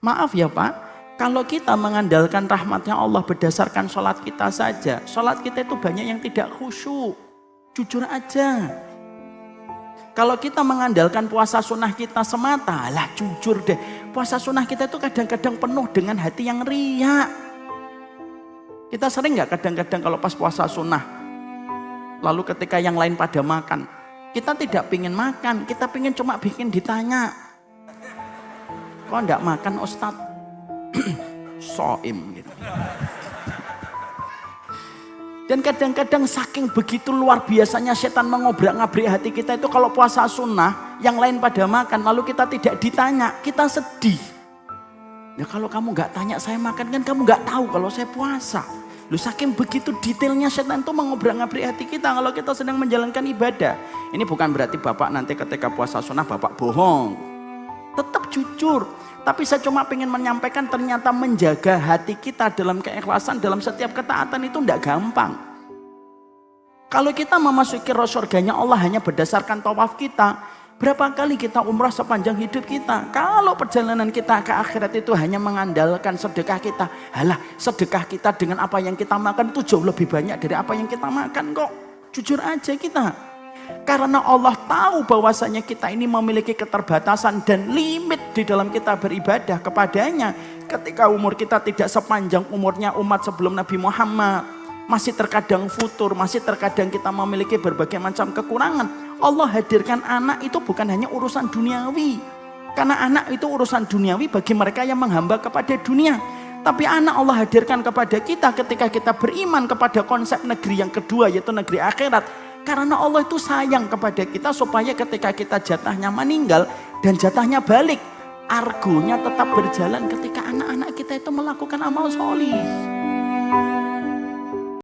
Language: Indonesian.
Maaf ya Pak, kalau kita mengandalkan rahmatnya Allah berdasarkan sholat kita saja, sholat kita itu banyak yang tidak khusyuk. Jujur aja. Kalau kita mengandalkan puasa sunnah kita semata, lah jujur deh, puasa sunnah kita itu kadang-kadang penuh dengan hati yang riya. Kita sering nggak kadang-kadang kalau pas puasa sunnah, lalu ketika yang lain pada makan, kita tidak pingin makan, kita pingin cuma bikin ditanya. Kok enggak makan Ustadz? Soim gitu. Dan kadang-kadang saking begitu luar biasanya setan mengobrak-ngabrik hati kita itu kalau puasa sunnah, yang lain pada makan, lalu kita tidak ditanya, kita sedih. Ya kalau kamu nggak tanya saya makan kan kamu nggak tahu kalau saya puasa. Lu saking begitu detailnya setan itu mengobrak-ngabrik hati kita kalau kita sedang menjalankan ibadah. Ini bukan berarti Bapak nanti ketika puasa sunnah Bapak bohong. Tetap jujur. Tapi saya cuma ingin menyampaikan ternyata menjaga hati kita dalam keikhlasan dalam setiap ketaatan itu tidak gampang. Kalau kita memasuki surganya Allah hanya berdasarkan tawaf kita, berapa kali kita umrah sepanjang hidup kita? Kalau perjalanan kita ke akhirat itu hanya mengandalkan sedekah kita, halah sedekah kita dengan apa yang kita makan itu jauh lebih banyak dari apa yang kita makan kok. Jujur aja kita. Karena Allah tahu bahwasanya kita ini memiliki keterbatasan dan limit di dalam kita beribadah kepadanya. Ketika umur kita tidak sepanjang umurnya umat sebelum Nabi Muhammad, masih terkadang futur, masih terkadang kita memiliki berbagai macam kekurangan. Allah hadirkan anak itu bukan hanya urusan duniawi. Karena anak itu urusan duniawi bagi mereka yang menghamba kepada dunia. Tapi anak Allah hadirkan kepada kita ketika kita beriman kepada konsep negeri yang kedua yaitu negeri akhirat. Karena Allah itu sayang kepada kita supaya ketika kita jatahnya meninggal dan jatahnya balik, argonya tetap berjalan ketika anak-anak kita itu melakukan amal solih.